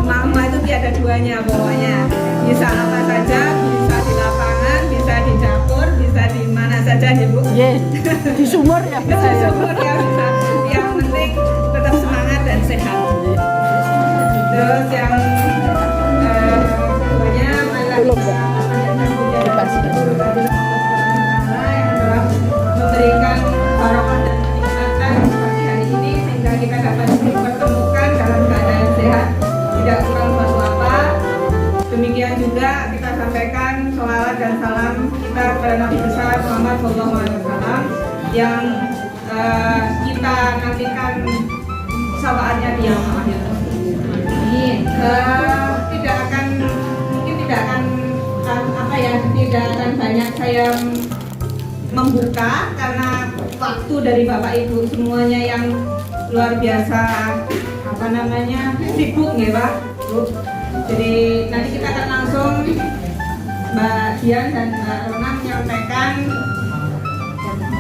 Mama itu tiada duanya pokoknya. Bisa apa saja, bisa di lapangan, bisa di dapur, bisa di mana saja ya Bu. Yes. Di sumur ya bisa. Di sumur ya bisa. Yang penting tetap semangat dan sehat. Terus yang keduanya memberikan barokah dan kenikmatan pagi hari ini sehingga kita dapat dipertemukan dalam keadaan sehat, tidak kurang suatu apa. Demikian juga kita sampaikan sholawat dan salam kita kepada Nabi besar Muhammad SAW yang kita nantikan syafaatnya di yaumul akhir. Tidak akan banyak saya membuka karena waktu dari Bapak Ibu semuanya yang luar biasa sibuk ya Pak Bu. Jadi nanti kita akan langsung Mbak Dian dan Mbak Rona menyampaikan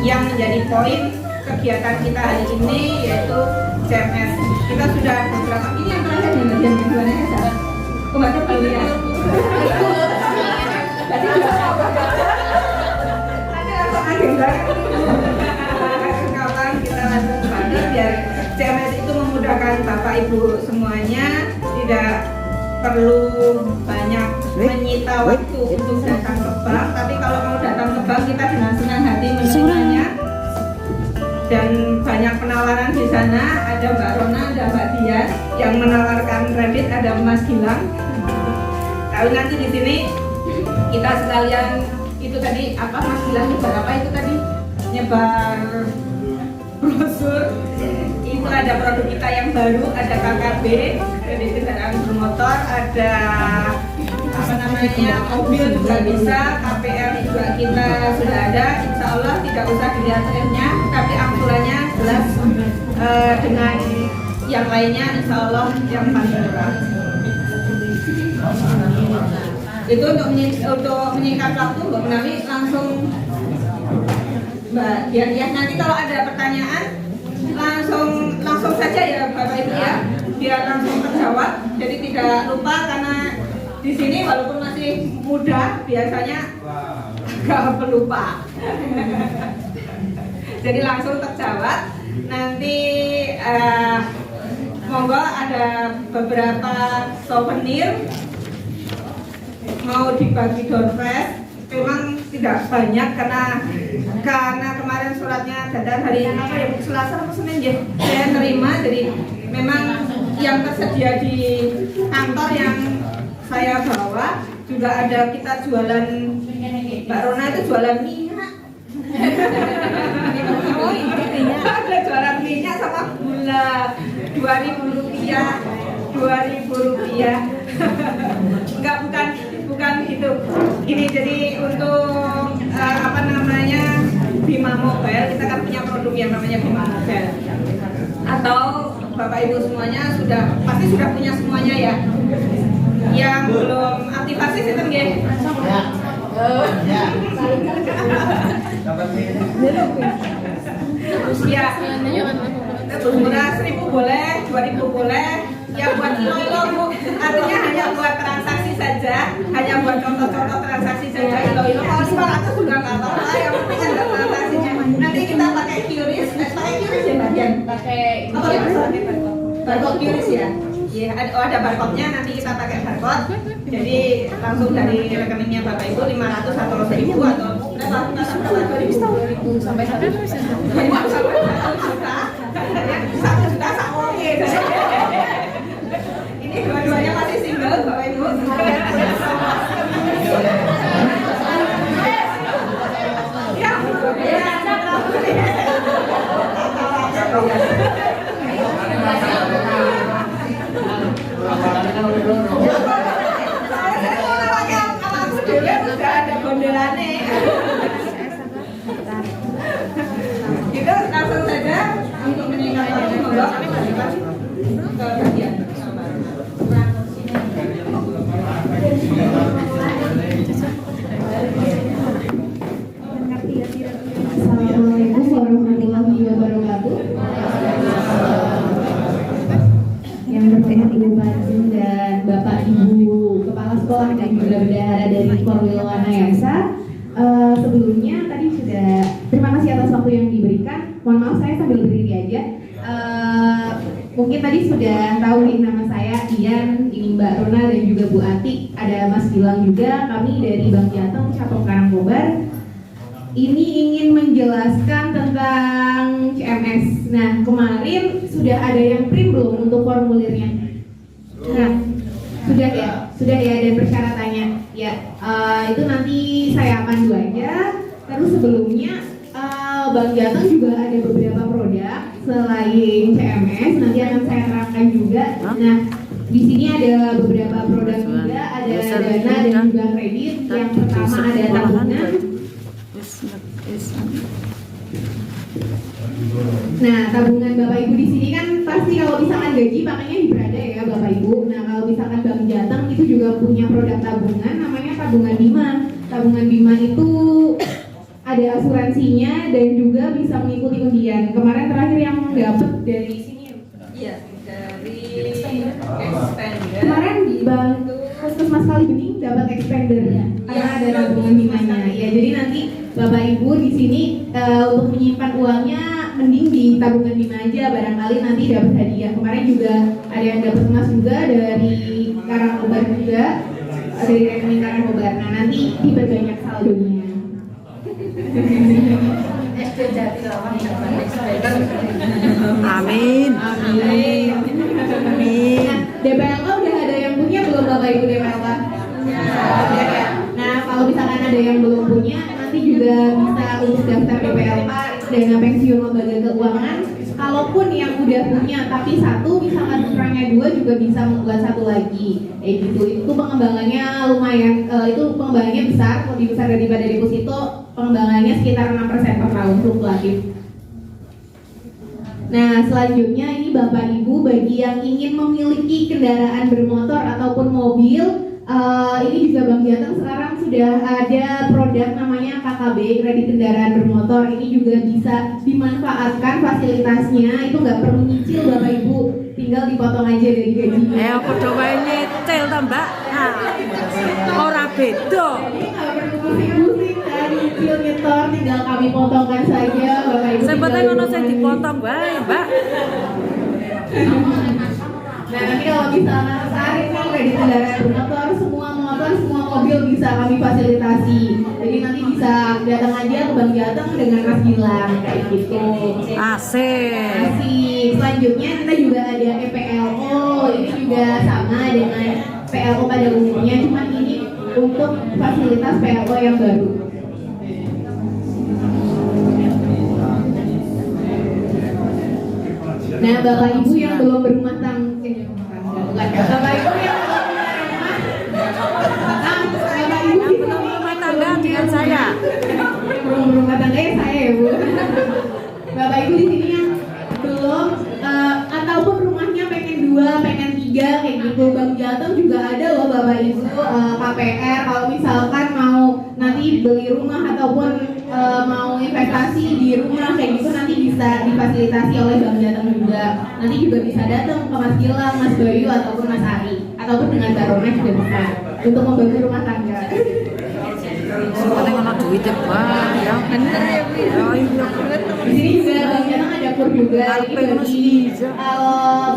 yang menjadi poin kegiatan kita hari ini yaitu CMS. Kita sudah beberapa, ini yang terakhir nih Mbak Dian, yang duanya ya kembali belum ya? Tadi langsung agenda kawan kita langsung kembali biar CMS itu memudahkan Bapak Ibu semuanya, tidak perlu banyak menyita waktu untuk datang ke bank, tapi kalau mau datang ke bank kita dengan senang hati menerimanya. Dan banyak penawaran di sana, ada Mbak Rona, ada Mbak Dian yang menawarkan kredit, ada Mas Gilang. Lalu nanti di sini kita sekalian itu tadi apa Mas Gilang nyebar apa itu tadi? Nyebar brosur. Itu ada produk kita yang baru, ada KKB, kredit kendaraan bermotor, ada mobil juga bisa, KPR juga kita sudah ada. Insya Allah tidak usah dilihat trennya, tapi angsurannya jelas dengan yang lainnya Insya Allah yang paling murah. Itu untuk menyingkat waktu Mbak Menawi langsung Mbak Dian ya. Nanti kalau ada pertanyaan langsung saja ya Bapak Ibu ya, biar langsung terjawab. Jadi tidak lupa karena di sini walaupun masih muda biasanya agak pelupa. Jadi langsung terjawab. Nanti monggo ada beberapa souvenir mau dibagi doorpress, memang tidak banyak karena kemarin suratnya datang hari apa ya Selasa atau Senin ya saya terima, jadi memang yang tersedia di kantor yang saya bawa juga ada. Kita jualan, Mbak Rona itu jualan minyak. Ada jualan minyak sama gula Rp2.000. Enggak, bukan gitu. Ini jadi untuk Bima Mobile, kita kan punya produk yang namanya Bima Mobile. Atau Bapak Ibu semuanya pasti sudah punya semuanya ya. Yang belum aktivasi itu nggih. Ya. Murah 1.000 boleh, 2.000 boleh. Yang buat ilo-ilo Bu, artinya hanya buat transaksi saja, hanya buat contoh-contoh transaksi saja. Ilo-ilo kalau 500 juga nggak apa-apa, yang penting ada transaksinya. Nanti kita pakai QRIS, pakai QRIS ya Mbak Dian? Pakai barcode QRIS ya? Iya, ada barcode-nya, nanti kita pakai barcode. Jadi langsung dari rekeningnya Bapak Ibu 500 atau 1.000 atau berapa? 2.000 sampai 1 juta. Ini dua-duanya masih single Bapak Ibu. Ada gondelane. Itu langsung saja untuk menyingkat waktu monggo ke bagian. Assalamualaikum warahmatullahi wabarakatuh. Yang bertanya mungkin tadi sudah tahu nih nama saya Ian, ini Mbak Rona dan juga Bu Atik, ada Mas Gilang juga. Kami dari Bank Jateng Cabang Karangkobar. Ini ingin menjelaskan tentang CMS. Nah, kemarin sudah ada yang print belum untuk formulirnya? Nah, sudah ya ada persyaratannya. Ya, itu nanti saya pandu aja. Terus sebelumnya Bank Jateng juga ada beberapa produk selain CMS, nanti akan saya terangkan juga. Nah, di sini ada beberapa produk juga, ada dana dan juga kredit. Yang pertama ada tabungan. Nah, tabungan Bapak Ibu di sini kan pasti kalau misalkan gaji pakainya di Prada ya Bapak Ibu. Nah, kalau misalkan Bank Jateng itu juga punya produk tabungan namanya tabungan Bima. Tabungan Bima itu ada asuransinya dan juga bisa mengikuti undian. Kemarin terakhir yang dapat dari sini ya? Iya, dari Expander. Kemarin di Bank Puskesmas Kalibening dapat expander ya, karena ada tabungan Bimanya. Ya, jadi nanti Bapak Ibu di sini untuk menyimpan uangnya mending di tabungan Bima aja, barangkali nanti dapat hadiah. Kemarin juga ada yang dapat emas juga dari Karangkobar juga, dari rekening Karangkobar. Nah, nanti diperbanyak saldonya. Amin. Amin. Amin. Nah, DPLK udah ada yang punya belum Bapak Ibu DPLK? Udah ya. Nah, kalau misalkan ada yang belum punya, nanti juga bisa untuk daftar DPLK, dana pensiun lembaga keuangan. Kalaupun yang udah punya tapi satu, misalkan kurangnya dua juga bisa membuat satu lagi. Gitu. Itu pengembangannya lumayan, itu pengembangannya besar, lebih besar daripada deposito. Pengembangannya sekitar 6% per tahun fluktuatif. Nah, selanjutnya ini Bapak Ibu bagi yang ingin memiliki kendaraan bermotor ataupun mobil, ini juga Bank Jateng sekarang sudah ada produk namanya KKB, kredit kendaraan bermotor. Ini juga bisa dimanfaatkan fasilitasnya, itu nggak perlu nyicil Bapak Ibu, tinggal dipotong aja dari gajinya. Padha wae nyicil ta, Mbak. Nah, ora beda. Jadi nggak perlu pusing-pusing kan, nyicil nyetor, tinggal kami potongkan saja Bapak Ibu. Sing penting tinggal ono sing dipotong. dipotong wae, Mbak. Nah, nanti kalau misalnya tertarik nih kredit kendaraan bermotor, semua motor, semua mobil bisa kami fasilitasi. Jadi nanti bisa datang aja ke Bank Jateng dengan Mas Gilang kayak gitu. Asik. Asik. Selanjutnya kita juga ada EPLO. Ini juga sama dengan PLO pada umumnya, cuma ini untuk fasilitas PLO yang baru. Nah, Bapak Ibu yang belum berumah tangga, Bapak Ibu yang Bapak Ibu Yang belum rumah tangga dengan saya. belum berumah tangga ya saya ya Bu. Bapak Ibu di sini yang belum ataupun rumahnya pengen 2, pengen 3 kayak gitu, Bank Jateng juga ada loh Bapak Ibu KPR. Kalau misalkan mau nanti beli rumah ataupun mau investasi di rumah kayak gitu, nanti bisa difasilitasi oleh Bank Jateng juga. Nanti juga bisa datang ke Mas Gilang, Mas Bayu ataupun Mas Ari, ataupun dengan Mbak Rona juga bisa untuk membantu rumah tangga. Penting ono duit ya, Mbak. Ya bener ya, Bu. Iya. Di sini juga Bank Jateng ada kur juga. Ini bagi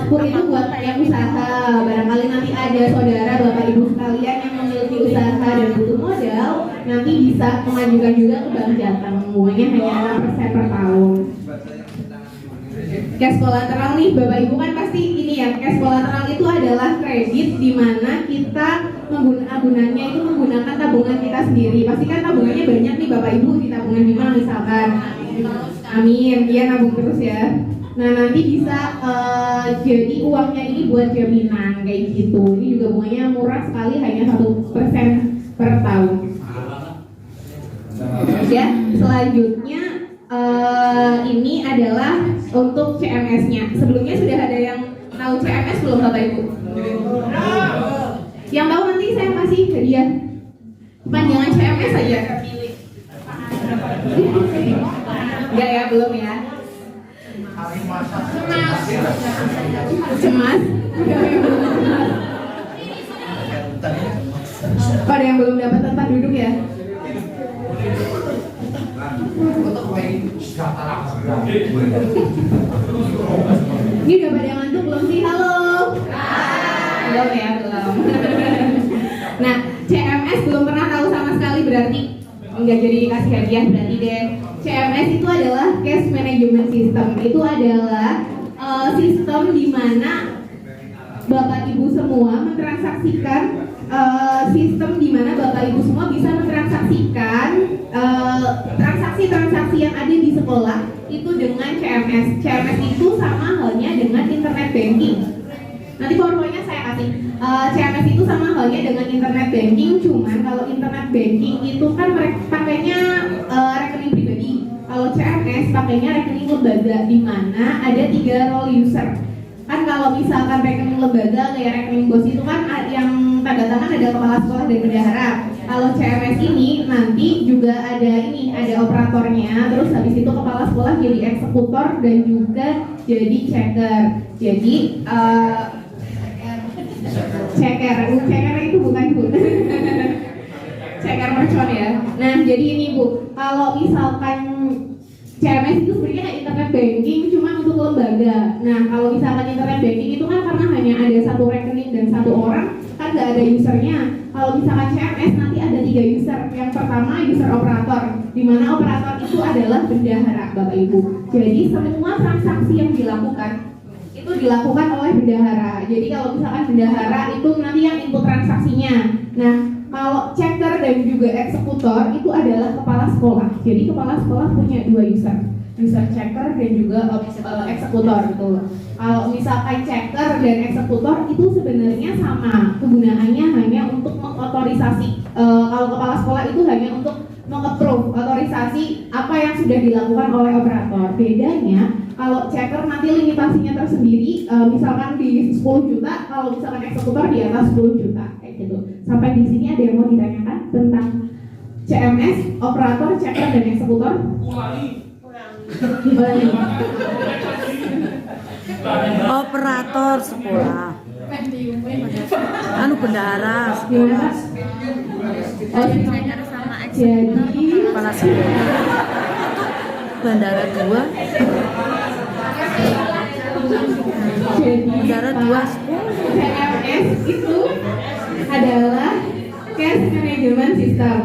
kur itu buat yang usaha. Barangkali nanti ada saudara Bapak Ibu sekalian yang memiliki usaha dan butuh modal, nanti bisa mengajukan juga ke Bank Jateng. Bunganya hanya 6% per tahun. Cash kolateral nih Bapak Ibu kan pasti ini ya, cash kolateral itu adalah kredit di mana kita gunanya itu menggunakan tabungan kita sendiri. Pasti kan tabungannya banyak nih Bapak Ibu di tabungan Bima misalkan. Amin, dia nabung terus ya. Nah, nanti bisa jadi uangnya ini buat jaminan kayak gitu. Ini juga bunganya murah sekali, hanya 1% per tahun. Ya, selanjutnya ini adalah untuk CMS-nya. Sebelumnya sudah ada yang tahu CMS belum Bapak Ibu? Yang tahu nanti saya kasih hadiah. Panjangan CMS saja. Enggak ya, belum ya. Cemas. Pada yang belum dapat tempat duduk ya. Ini udah pada ngantuk belum sih? Halo. Belum ya, belum. Nah, CMS belum pernah tahu sama sekali berarti nggak jadi dikasih hadiah berarti deh. CMS itu adalah Cash Management System. Itu adalah sistem di mana Bapak Ibu semua mentransaksikan sistem di mana Bapak Ibu semua bisa mentransaksikan transaksi-transaksi yang ada di sekolah itu dengan CMS. CMS itu sama halnya dengan internet banking. Nanti powerpointnya saya kasih. CMS itu sama halnya dengan internet banking, cuman kalau internet banking itu kan pakainya rekening pribadi. Kalau CMS pakainya rekening lembaga, di mana ada 3 role user. Kan kalau misalkan rekening lembaga kayak rekening bos itu kan yang tanda tangan ada kepala sekolah dan bendahara. Kalau CMS ini nanti juga ada operatornya, terus habis itu kepala sekolah jadi eksekutor dan juga jadi checker. Jadi ceker itu bukan Bu. Ceker mercon ya. Nah, jadi ini Bu, kalau misalkan CMS itu sebenarnya kayak internet banking cuma untuk lembaga. Nah, kalau misalkan internet banking itu kan karena hanya ada 1 rekening dan 1 orang, kan nggak ada usernya. Kalau misalkan CMS nanti ada 3 user. Yang pertama user operator, di mana operator itu adalah bendahara Bapak Ibu. Jadi semua transaksi yang dilakukan itu dilakukan oleh bendahara. Jadi kalau misalkan bendahara itu nanti yang input transaksinya. Nah, kalau checker dan juga eksekutor itu adalah kepala sekolah. Jadi kepala sekolah punya 2 user checker dan juga eksekutor gitu. Kalau misalkan checker dan eksekutor itu sebenarnya sama, kegunaannya hanya untuk mengotorisasi. Kalau kepala sekolah itu hanya untuk meng-approve otorisasi apa yang sudah dilakukan oleh operator. Bedanya kalau checker nanti limitasinya tersendiri, misalkan di 10 juta, kalau misalkan eksekutor di atas 10 juta kayak gitu. Sampai di sini ada yang mau ditanyakan tentang CMS, operator, checker dan eksekutor? Ulangi. Operator sekolah. Anu bendahara sekolah. Jadi Kepala sekolah. Bendahara 2. Bendahara 2 CMS itu adalah Cash Management System,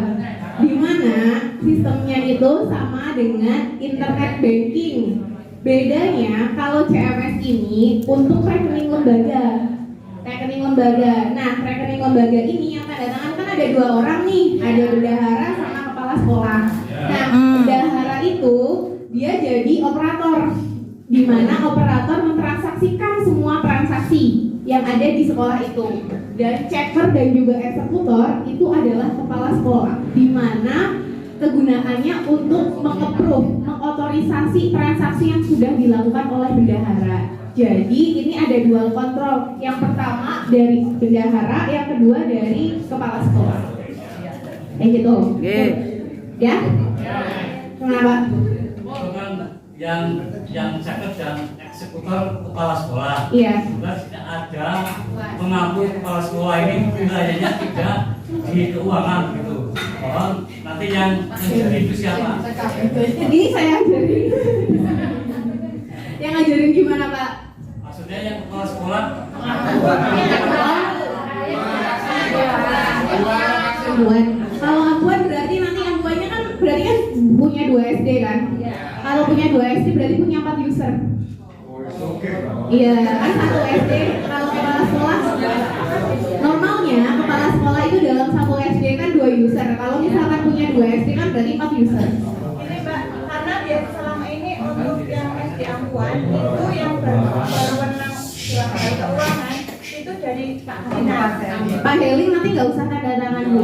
di mana sistemnya itu sama dengan internet banking. Bedanya kalau CMS ini untuk rekening lembaga. Nah, rekening lembaga ini yang tanda tangan kan ada 2 orang nih, ada bendahara sama kepala sekolah. Nah, bendahara itu dia jadi operator, di mana operator mentransaksikan semua transaksi yang ada di sekolah itu. Dan checker dan juga eksekutor itu adalah kepala sekolah, di mana kegunaannya untuk meng-approve, mengotorisasi transaksi yang sudah dilakukan oleh bendahara. Jadi ini ada 2 kontrol, yang pertama dari bendahara, yang kedua dari kepala sekolah. Kayak gitu. Ya? Kenapa? Yang checker dan eksekutor kepala sekolah. Iya. Juga tidak ada mengaku kepala sekolah ini wilayahnya tidak di keuangan gitu. Mohon nanti yang jadi itu siapa? Ini saya ajarin. Yang ngajarin gimana Pak? Maksudnya yang kepala sekolah Ampuan. Kalau ampuan berarti nanti ampuannya kan berarti kan punya 2 SD kan? Kalau punya 2 SD berarti punya 4 user. Iya, kan 1 SD. Kalau kepala sekolah normalnya kepala sekolah itu dalam 1 SD kan 2 user. Kalau misalkan punya 2 SD kan berarti 4 user. Ini Mbak, karena dia selama ini untuk yang SD ampuan itu yang berwenang keuangan itu dari Pak Dinas. Pak Heling nanti nggak usah tanda tangan Bu.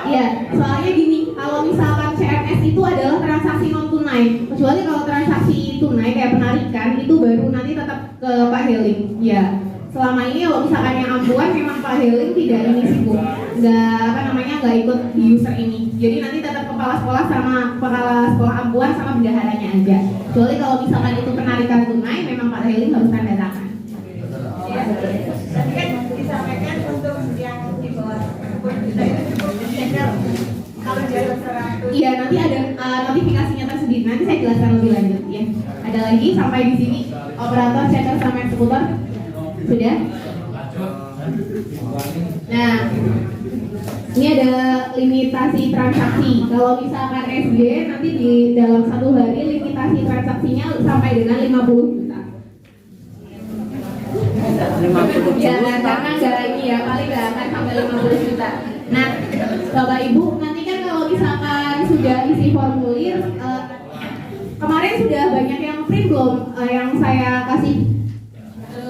Iya, soalnya gini, kalau misalkan CMS itu adalah transaksi non tunai, kecuali kalau transaksi tunai kayak penarikan itu baru nanti tetap ke Pak Heling. Ya, selama ini kalau misalkan yang ampuan memang Pak Heling tidak ini sih Bu, nggak ikut di user ini. Jadi nanti tetap kepala sekolah sama kepala sekolah ampuan sama bendaharanya aja. Kecuali kalau misalkan itu penarikan tunai, memang Pak Heling harus tanda tangan. Ya, tadi kan disampaikan untuk yang di bawah 10 juta itu cukup checker. Kalau dia 100. Iya, nanti ada notifikasinya tersendiri. Nanti saya jelaskan lebih lanjut ya. Ada lagi sampai di sini operator, checker sama eksekutor. Sudah? Nah, ini ada limitasi transaksi. Kalau misalkan SD nanti di dalam satu hari limitasi transaksinya sampai dengan 50 juta. 50 Ya, juta. karena nggak ini ya, paling nggak akan sampai 50 juta. Nah, Bapak Ibu, nanti kan kalau misalkan sudah isi formulir, kemarin sudah banyak yang print belum? Yang saya kasih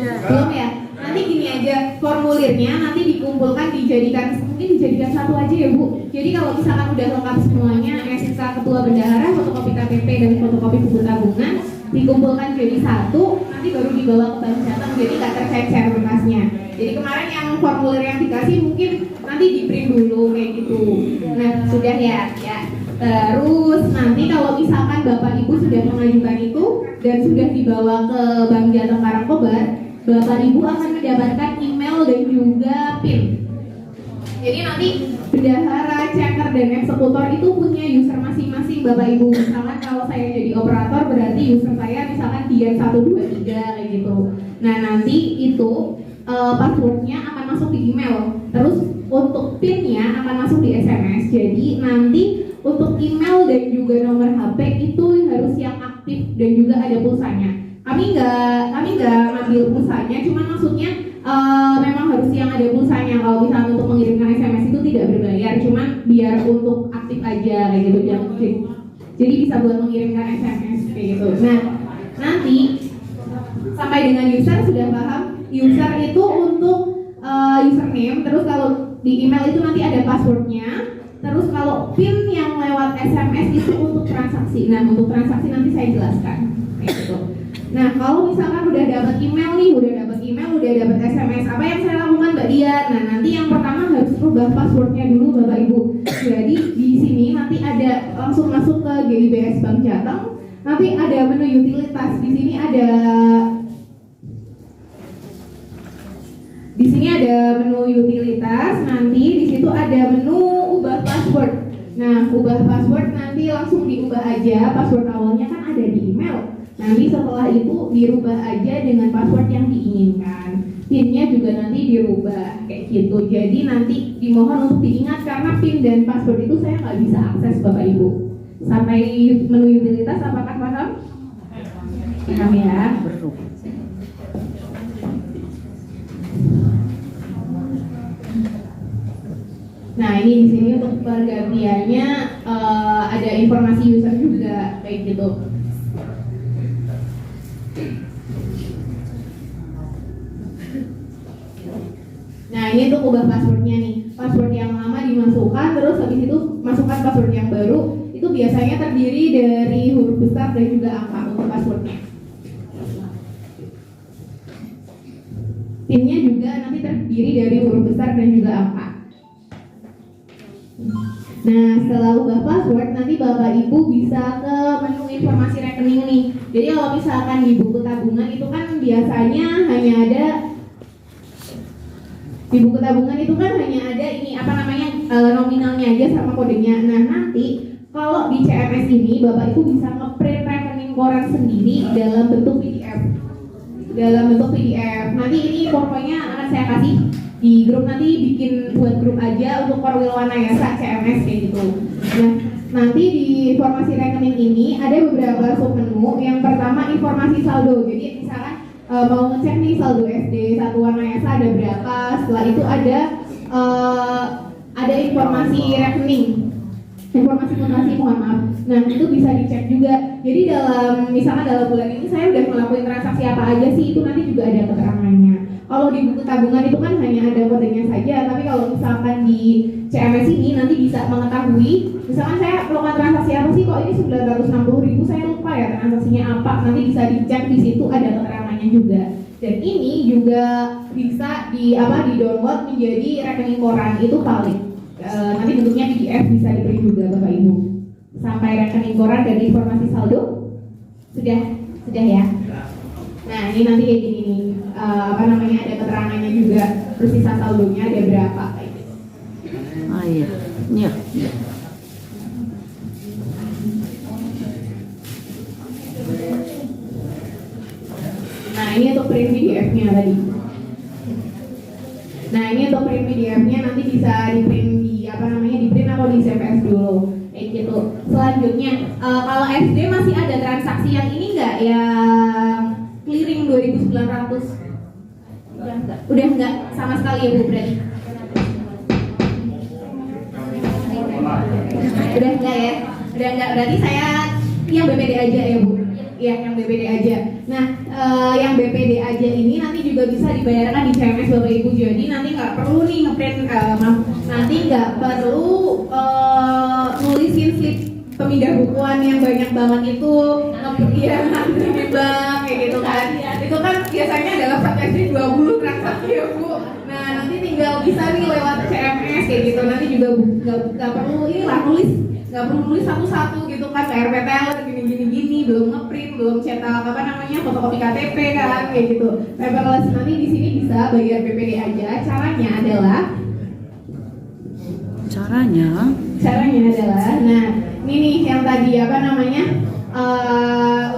belum ya? Nanti gini aja, formulirnya nanti dikumpulkan mungkin dijadikan satu aja ya Bu. Jadi kalau misalkan udah lengkap semuanya, SK Ketua Bendahara, fotokopi KTP dan fotokopi buku tabungan dikumpulkan jadi satu, nanti baru dibawa ke bank jateng, jadi nggak tercecer berkasnya. Jadi kemarin yang formulir yang dikasih mungkin nanti di print dulu kayak gitu. Nah sudah ya. Terus nanti kalau misalkan Bapak Ibu sudah mengajukan itu dan sudah dibawa ke Bank Jateng Karangkobar, Bapak Ibu akan mendapatkan email dan juga PIN. Jadi nanti bendahara, checker, dan eksekutor itu punya user masing-masing Bapak Ibu. Misalkan kalau saya jadi operator berarti user saya misalkan Dian 123 kayak gitu. Nah nanti itu passwordnya akan masuk di email. Terus untuk PIN-nya akan masuk di SMS. Jadi nanti untuk email dan juga nomor HP itu harus yang aktif dan juga ada pulsanya. Kami nggak ngambil pulsanya, cuman maksudnya memang harus yang ada pulsanya. Kalau misalnya untuk mengirimkan SMS itu tidak berbayar, cuman biar untuk aktif aja kayak gitu. Jadi bisa buat mengirimkan SMS kayak gitu. Nah nanti sampai dengan user sudah paham. User itu untuk username, terus kalau di email itu nanti ada passwordnya. Terus kalau PIN yang lewat SMS itu untuk transaksi. Nah untuk transaksi nanti saya jelaskan kayak gitu. Nah kalau misalkan udah dapat email, udah dapat SMS, apa yang saya lakukan Mbak Dian? Nah nanti yang pertama harus rubah passwordnya dulu Bapak Ibu. Jadi di sini nanti ada langsung masuk ke GIBS Bank Jateng. Nanti ada menu utilitas. Di sini ada menu utilitas. Nanti di situ ada menu ubah password. Nah ubah password nanti langsung diubah aja. Password awalnya kan ada di email. Nanti setelah itu dirubah aja dengan password yang diinginkan. PIN-nya juga nanti dirubah kayak gitu. Jadi nanti dimohon untuk diingat karena PIN dan password itu saya nggak bisa akses Bapak Ibu. Sampai menu utilitas apakah paham? Paham ya? Nah ini di sini untuk pergantiannya ada informasi user juga kayak gitu. Nah ini untuk ubah passwordnya nih. Password yang lama dimasukkan, terus habis itu masukkan password yang baru. Itu biasanya terdiri dari huruf besar dan juga angka untuk passwordnya. PIN-nya juga nanti terdiri dari huruf besar dan juga angka. Nah setelah ubah password nanti Bapak Ibu bisa ke menu informasi rekening nih. Jadi kalau misalkan di buku tabungan itu kan biasanya hanya ada ini nominalnya aja sama kodenya. Nah nanti kalau di CMS ini Bapak Ibu bisa ngeprint rekening koran sendiri dalam bentuk PDF. Nanti ini pokoknya akan saya kasih di grup, nanti buat grup aja untuk Korwil Wanayasa CMS kayak gitu. Nah nanti di informasi rekening ini ada beberapa submenu. Yang pertama informasi saldo. Jadi misalkan mau ngecek nih saldo SD satu Wanayasa ada berapa. Setelah itu ada informasi rekening, informasi mutasi, mohon maaf. Nah itu bisa dicek juga. Jadi misalkan dalam bulan ini saya udah ngelakuin transaksi apa aja sih, itu nanti juga ada keterangannya. Kalau di buku tabungan itu kan hanya ada kodenya saja, tapi kalau misalkan di CMS ini nanti bisa mengetahui, misalkan saya melakukan transaksi apa sih, kok ini 960.000 saya lupa ya transaksinya apa, nanti bisa dicek di situ ada keterangannya juga. Dan ini juga bisa di-download menjadi rekening koran, itu valid. Nanti bentuknya PDF, bisa di-print juga Bapak Ibu. Sampai rekening koran dan informasi saldo sudah ya. Nah ini nanti kayak gini nih, ada keterangannya juga, terus sisa saldonya ada berapa kayak gitu. Iya. Nah ini untuk print PDF-nya tadi. Nah ini untuk print PDF-nya nanti bisa di print di print atau di CPS dulu kayak gitu. Selanjutnya kalau SD masih ada transaksi yang ini nggak, yang clearing 2.900? Udah enggak sama sekali ya Bu berarti? Udah enggak ya? Udah enggak, berarti saya yang BPD aja ya Bu? Iya, yang BPD aja. Nah, yang BPD aja ini nanti juga bisa dibayarkan di CMS Bapak Ibu. Jadi nanti nggak perlu nih ngeprint, nanti nggak perlu nulisin slip pemindah bukuan yang banyak banget itu, ya ngantri di bank kayak gitu kan. Itu kan biasanya dalam satu SD 20 transaksi ya Bu. Nah nanti tinggal bisa nih lewat CMS kayak gitu. Nanti juga nggak perlu nggak perlu nulis satu-satu gitu kan, RPTL gini, belum ngeprint, belum cetak fotokopi KTP kan kayak gitu. Paperless nanti di sini bisa bayar BPD aja. Caranya adalah, nah ini nih yang tadi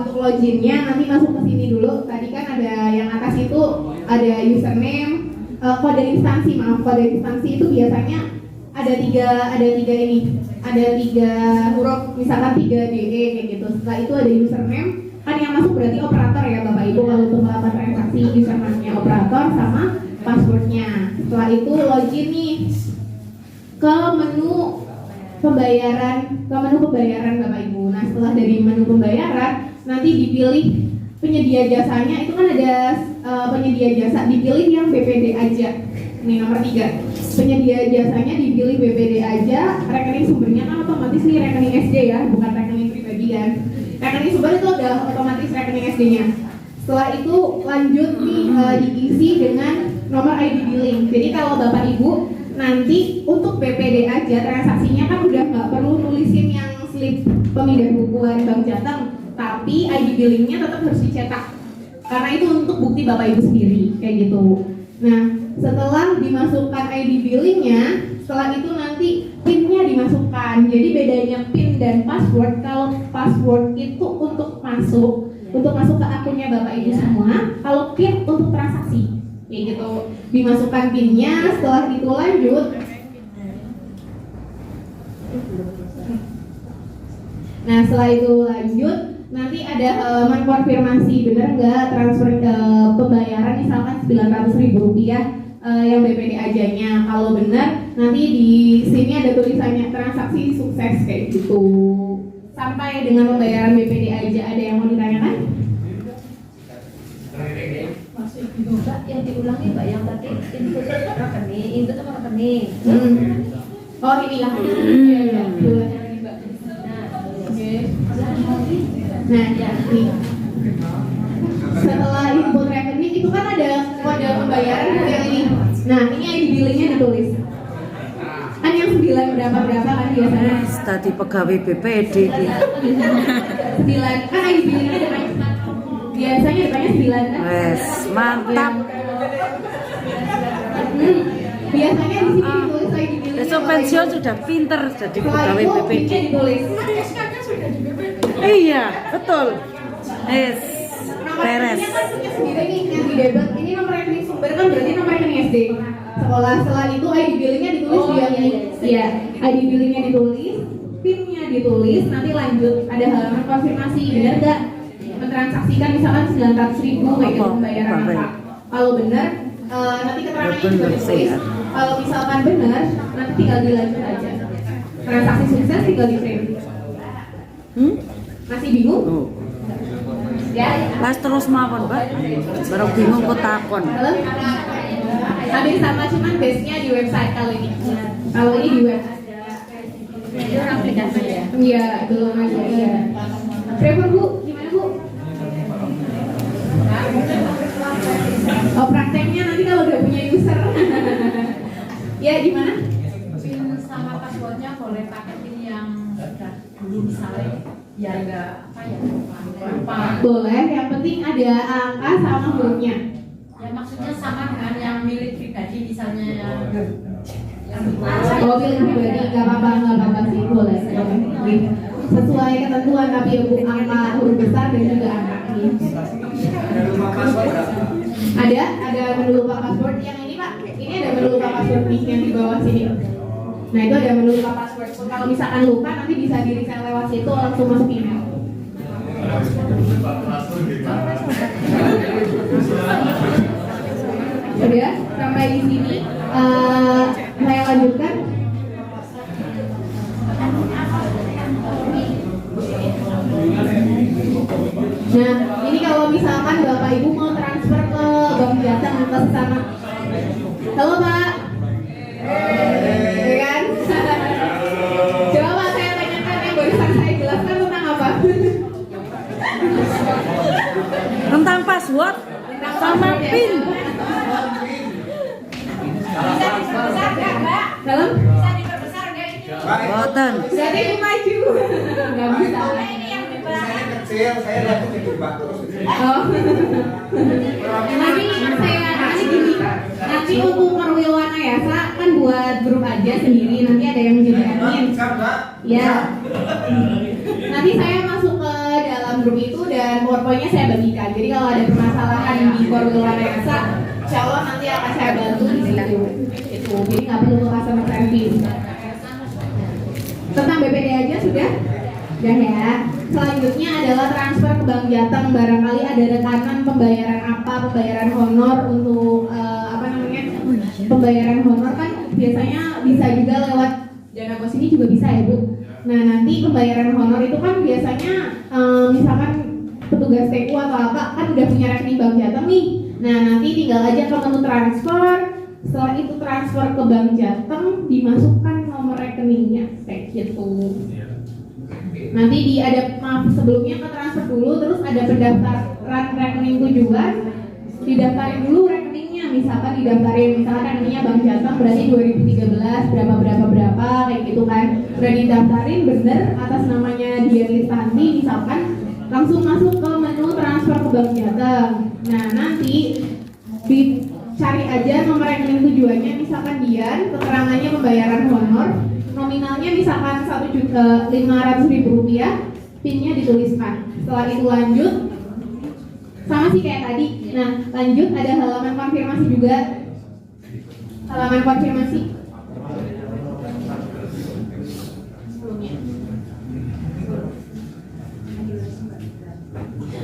untuk loginnya nanti masuk ke sini dulu. Tadi kan ada yang atas itu ada username, kode instansi itu biasanya ada tiga huruf, misalkan 3 DE kayak gitu. Setelah itu ada username, kan yang masuk berarti operator ya Bapak Ibu kalau untuk melakukan transaksi, username-nya operator sama passwordnya. Setelah itu login nih ke menu pembayaran Bapak Ibu. Nah setelah dari menu pembayaran nanti dipilih penyedia jasanya. Itu kan ada penyedia jasa, dipilih yang BPD aja. Ini nomor 3, penyedia jasanya dipilih BPD aja. Rekening sumbernya kan otomatis nih rekening SD ya, bukan rekening pribadi kan. Rekening sumber itu udah otomatis rekening SD-nya. Setelah itu lanjut nih diisi dengan nomor ID billing. Jadi kalau Bapak Ibu nanti untuk BPD aja transaksinya kan udah nggak perlu nulisin yang slip pemindah bukuan Bank Jateng, tapi ID billingnya tetap harus dicetak karena itu untuk bukti Bapak Ibu sendiri kayak gitu. Nah setelah dimasukkan ID billingnya, setelah itu nanti PIN-nya dimasukkan. Jadi bedanya PIN dan password, kalau password itu untuk masuk ke akunnya Bapak Ibu semua, kalau PIN untuk transaksi kayak gitu. Dimasukkan PIN-nya, setelah itu lanjut. Nah setelah itu lanjut, nanti ada mengkonfirmasi benar nggak transfer pembayaran misalkan Rp900.000 yang BPD ajanya. Kalau benar, nanti di sini ada tulisannya transaksi sukses kayak gitu. Sampai dengan pembayaran BPD aja. Ada yang mau ditanyakan? Masih bingung Mbak, yang diulangi Mbak yang tadi input rekening, input apa rekening? Oh inilah. Nah, ini. Setelah input rekening itu kan ada kode pembayaran yang ini. Nah, ini ID billingnya ditulis. Kan yang 9 berapa kan biasanya? Tadi pegawai BPD dia. 9 kan ID billingnya depannya. Biasanya depannya 9 kan? Wes, mantap. Biasanya di sini ditulis ID billingnya. Besok pensiun sudah pinter jadi pegawai BPD. PIN-nya ditulis. Iya, betul. Beres. Ini kan punya sendiri nih yang di debit. Ini nomor rekening sumber kan berarti nomor rekening SD. Setelah itu ID billingnya ditulis iya, ID billingnya ditulis, PIN-nya ditulis, nanti lanjut ada halaman konfirmasi benar nggak mentransaksikan misalkan 900.000 kayak gitu pembayaran apa. Kalau benar nanti keterangannya juga ditulis. Kalau misalkan benar nanti tinggal dilanjut aja. Transaksi sukses tinggal di print. Masih bingung? Ya. Pas terus mawon, Mbak. Baru bingung kok takon. Hampir sama, cuman base-nya di website kalau ini. Kalau ini di web. Itu aplikasi ya? Iya, belum aja ya. Driver Bu, gimana Bu? Oh prakteknya nanti kalau udah punya user. Ya gimana? PIN sama passwordnya boleh pakai PIN yang dulu misalnya ya enggak apa ya lupa. Boleh, yang penting ada angka sama hurufnya. Ya maksudnya sama dengan yang milik pribadi misalnya yang Oh milik pribadi nggak apa-apa sih boleh. Sesuai ketentuan tapi ya Bu, angka huruf besar dan juga angka ini. Ada? ada menu lupa password. Yang ini Pak, ini ada menu lupa password nih yang di bawah sini. Nah itu ada menu lupa password. Kalau misalkan lupa nanti bisa di reset lewat situ langsung masuk email. Sudah sampai di sini. Saya lanjutkan. Nah, ini kalau misalkan Bapak Ibu mau transfer ke Bank Jateng ke sana. Halo Pak. Ya kan? Coba Pak saya tanyakan yang barusan saya jelaskan tentang apa? Tentang password sama PIN. Dalam? Bisa diperbesar nggak ini? Boten. Berarti Ibu maju. Nggak bisa. Ini yang di belakang. Saya kecil, saya lihat kejebak terus. Oh. Nanti gini. Nanti untuk Perwiwana Yasa kan buat grup aja sendiri. Nanti ada yang menjadi admin. Ya. Nanti saya masuk ke dalam grup itu dan PowerPoint-nya saya bagikan. Jadi kalau ada permasalahan di Perwiwana Yasa, insya Allah nanti akan saya bantu di situ. Itu. Jadi nggak perlu ke customer service. Tentang BPD aja sudah? Udah ya. Selanjutnya adalah transfer ke Bank Jateng. Barangkali ada rekanan pembayaran apa, pembayaran honor untuk pembayaran honor kan biasanya bisa juga lewat dana pos ini juga bisa ya Bu. Nah nanti pembayaran honor itu kan biasanya misalkan petugas TU atau apa kan udah punya rekening Bank Jateng nih. Nah nanti tinggal aja ke menu transfer. Setelah itu transfer ke Bank Jateng, dimasukkan nomor rekeningnya kayak gitu. Nanti sebelumnya ke transfer dulu, terus ada pendaftaran rekening tujuan, didaftarin dulu rekeningnya, misalkan rekeningnya Bank Jateng berarti 2013 berapa kayak gitu kan. Udah didaftarin bener atas namanya Dian Listanti misalkan, langsung masuk ke menu transfer ke Bank Jateng. Nah nanti dicari aja nomor rekening tujuannya, misalkan Dian, keterangannya pembayaran honor, nominalnya misalkan 1.500.000 rupiah, PIN-nya dituliskan. Setelah itu lanjut, sama sih kayak tadi. Nah lanjut ada halaman konfirmasi juga. Halaman konfirmasi.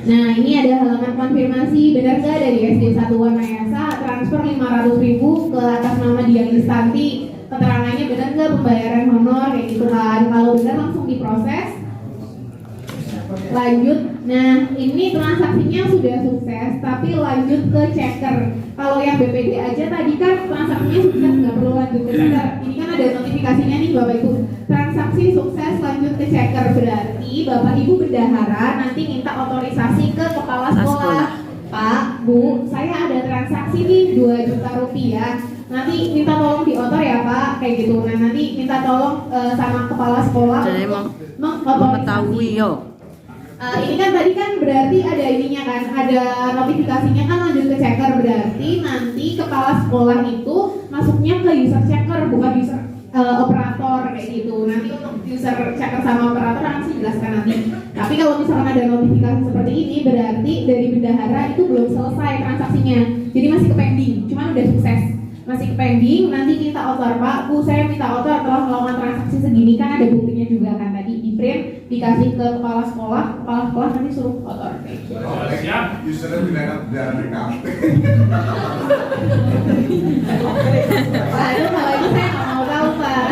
Nah ini ada halaman konfirmasi, benar nggak dari SD Satuan Mayasa transfer 500.000 ke atas nama Dian Listanti, keterangannya benar nggak pembayaran honor kayak gitu kan. Kalau benar langsung diproses. Lanjut, nah ini transaksinya sudah sukses, tapi lanjut ke checker. Kalau yang BPD aja tadi kan transaksinya sukses, nggak perlu lanjut ke checker. Ini kan ada notifikasinya nih Bapak Ibu, transaksi sukses lanjut ke checker, berarti Bapak Ibu bendahara nanti minta otorisasi ke kepala sekolah. Pak, Bu, saya ada transaksi nih 2 juta rupiah. Nanti minta tolong diotor ya Pak, kayak gitu. Nah nanti minta tolong sama kepala sekolah Jadi mengetahui yo. Ini kan tadi kan berarti ada ininya kan, ada notifikasinya kan lanjut ke checker, berarti nanti kepala sekolah itu masuknya ke user checker bukan user operator kayak gitu. Nanti untuk user checker sama operator akan saya jelaskan nanti. Tapi kalau misalkan ada notifikasi seperti ini berarti dari bendahara itu belum selesai transaksinya, jadi masih ke pending, cuman udah sukses. Masih ke pending, nanti kita otor Pak, Bu saya minta otor telah melakukan transaksi segini, kan ada buktinya juga kan tadi di print, dikasih ke kepala sekolah nanti suruh otor. Siap. Usernya tidak rekam. Pak itu kalau itu saya nggak mau tahu Pak.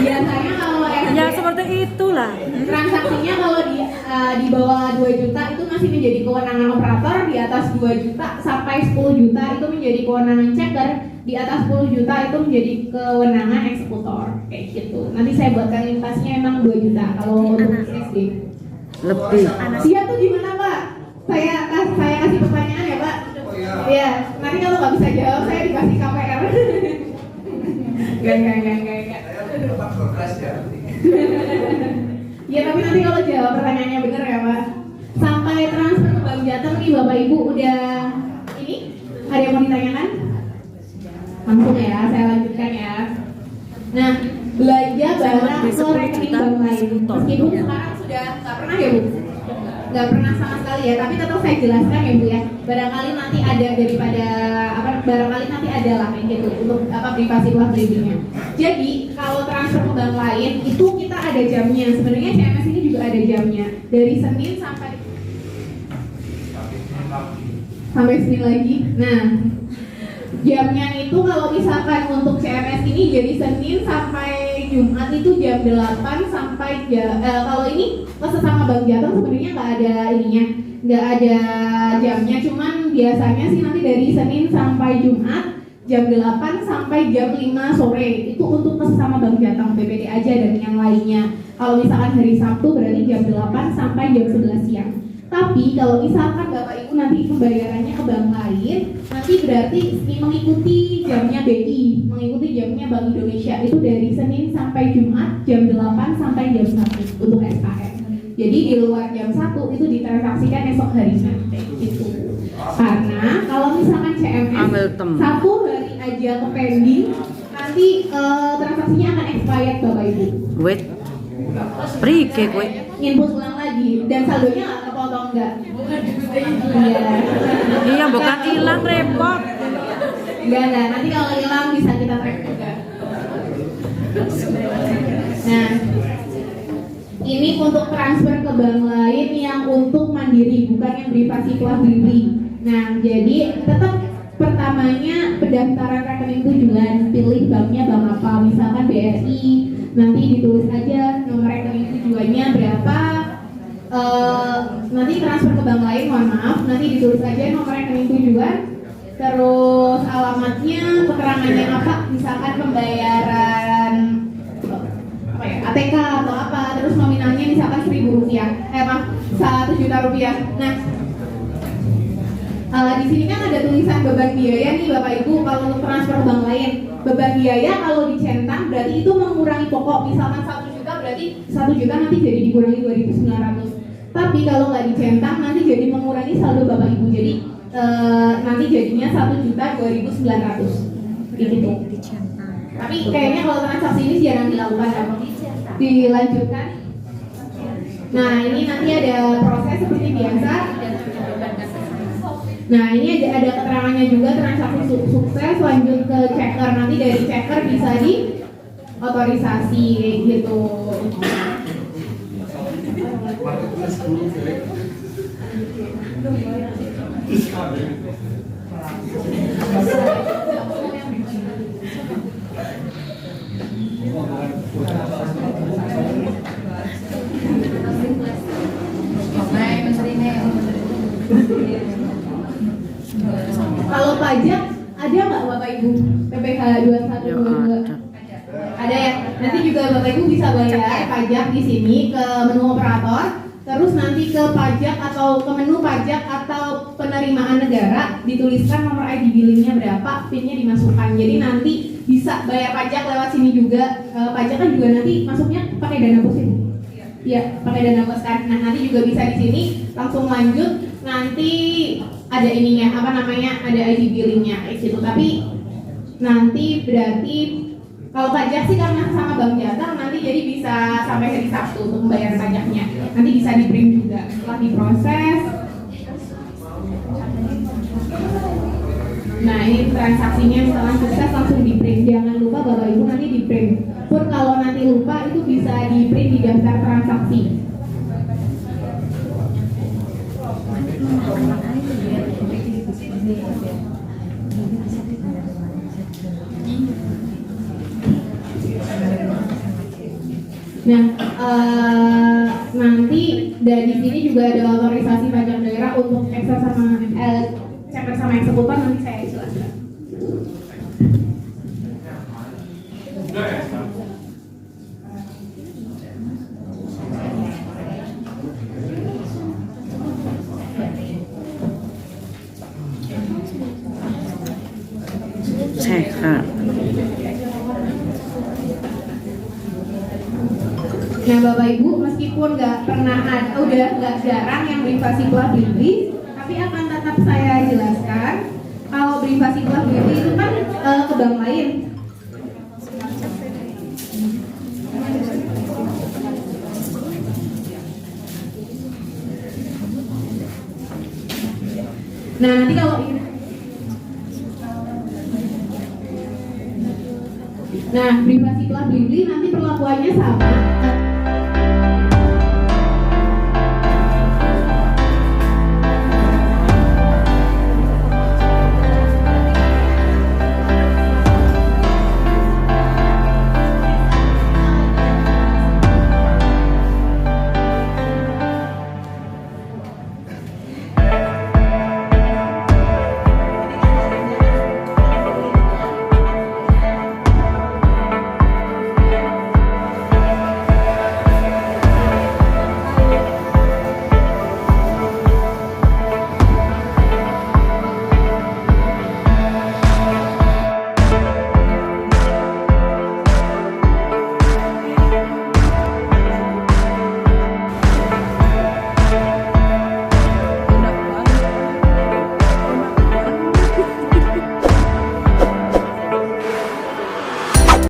Biasanya kalau Ya seperti itulah. transaksinya kalau di bawah 2 juta itu masih menjadi kewenangan operator, di atas 2 juta sampai 10 juta itu menjadi kewenangan checker, di atas 10 juta itu menjadi kewenangan eksekutor kayak gitu. Nanti saya buatkan lintasnya emang 2 juta kalau untuk SD. Lebih. Siap tuh gimana Pak? Saya kasih pertanyaan ya Pak. Iya, nanti kalau nggak bisa jawab saya dikasih KPR. Gak. Saya tetap surprise ya. Ya tapi nanti kalau jawab pertanyaannya benar ya Pak. Sampai transfer ke Bank Jateng nih Bapak Ibu udah ini? Ada yang mau ditanyakan? Langsung ya, saya lanjutkan ya. Nah, belanja barang ke rekening bank lain. Meskipun sekarang sudah nggak pernah ya Bu? nggak pernah sama sekali ya, tapi tetap saya jelaskan ya Bu ya. Barangkali nanti ada daripada barangkali nanti ada lah kayak gitu untuk privasi kelas bimbingnya. Jadi kalau transfer ke bank lain itu kita ada jamnya. Sebenarnya CMS ini juga ada jamnya dari Senin sampai Senin lagi. Nah, jamnya itu kalau misalkan untuk CMS ini jadi Senin sampai Jumat itu jam 8 sampai kalau ini sesama Bank Jateng sebenarnya nggak ada ininya, nggak ada jamnya, cuman biasanya sih nanti dari Senin sampai Jumat jam 8 sampai jam 5 sore itu untuk sesama Bank Jateng BPD aja, dan yang lainnya kalau misalkan hari Sabtu berarti jam 8 sampai jam 11 siang. Tapi kalau misalkan Bapak Ibu nanti pembayarannya ke bank lain, nanti berarti mengikuti jamnya BI, mengikuti jamnya Bank Indonesia itu dari Senin sampai Jumat jam 8 sampai jam 1 untuk SKM. Jadi di luar jam 1 itu ditransaksikan esok harinya gitu. Karena kalau misalkan CMS satu hari aja ke pending, nanti transaksinya akan expired Bapak Ibu. Wait. Prike kowe. Input ulang lagi dan saldonya nggak kepotong nggak? Iya. Iya, bukan hilang repot. Enggak. Nanti kalau hilang bisa kita track juga. Nah, ini untuk transfer ke bank lain yang untuk mandiri, bukan yang privasi kelas beli. Nah, jadi tetap pertamanya pendaftaran rekening tujuan, pilih banknya bank apa, misalkan BRI, nanti ditulis aja nomor rekening tujuannya berapa. Nanti transfer ke bank lain, mohon maaf, nanti ditulis aja nomor rekening tujuan, terus alamatnya, keterangannya apa, misalkan pembayaran apa ya, ATK atau apa, terus nominalnya misalkan Rp1.000, 1 juta rupiah. Nah, di sini kan ada tulisan beban biaya nih Bapak Ibu kalau untuk transfer ke bank lain. Beban biaya kalau dicentang berarti itu mengurangi pokok, misalkan 1 juta berarti 1 juta nanti jadi dikurangi 2.900. Tapi kalau nggak dicentang nanti jadi mengurangi saldo Bapak Ibu, jadi nanti jadinya 1.200.900 gitu. Tapi kayaknya kalau transaksi ini jarang dilakukan, apa? Dilanjutkan. Nah, ini nanti ada proses seperti biasa. Nah, ini ada keterangannya juga, transaksi sukses, lanjut ke checker. Nanti dari checker bisa di otorisasi gitu. Kalau pajak ada nggak Bapak Ibu? PPh 2122 ada ya. Nanti juga Bapak Ibu bisa bayar pajak di sini ke menu operator, terus nanti ke pajak atau ke menu pajak atau penerimaan negara, dituliskan nomor ID billingnya berapa, PIN-nya dimasukkan. Jadi nanti bisa bayar pajak lewat sini juga. Pajak kan juga nanti masuknya pakai dana pos ini. Iya, pakai dana pos kan. Nah, nanti juga bisa di sini langsung lanjut. Nanti ada ininya, ada ID billingnya gitu. Tapi nanti berarti kalau pajak sih karena sama Bank Jateng nanti jadi bisa sampai hari Sabtu untuk membayar pajaknya. Nanti bisa di print juga setelah diproses. Nah, ini transaksinya setelah sukses langsung di print. Jangan lupa Bapak Ibu nanti di print. Pun kalau nanti lupa itu bisa di print di daftar transaksi. Nah, nanti dari sini juga ada otorisasi pajak daerah untuk ekses sama checker sama eksekutor, nanti saya jelaskan. Sehat. Nah, Bapak Ibu, meskipun nggak pernah ada, udah nggak jarang yang privasi kelas beli, tapi akan tetap saya jelaskan kalau privasi kelas beli itu kan ke bank lain. Nah, nanti kalau privasi Club Blibli nanti perlakuannya sama.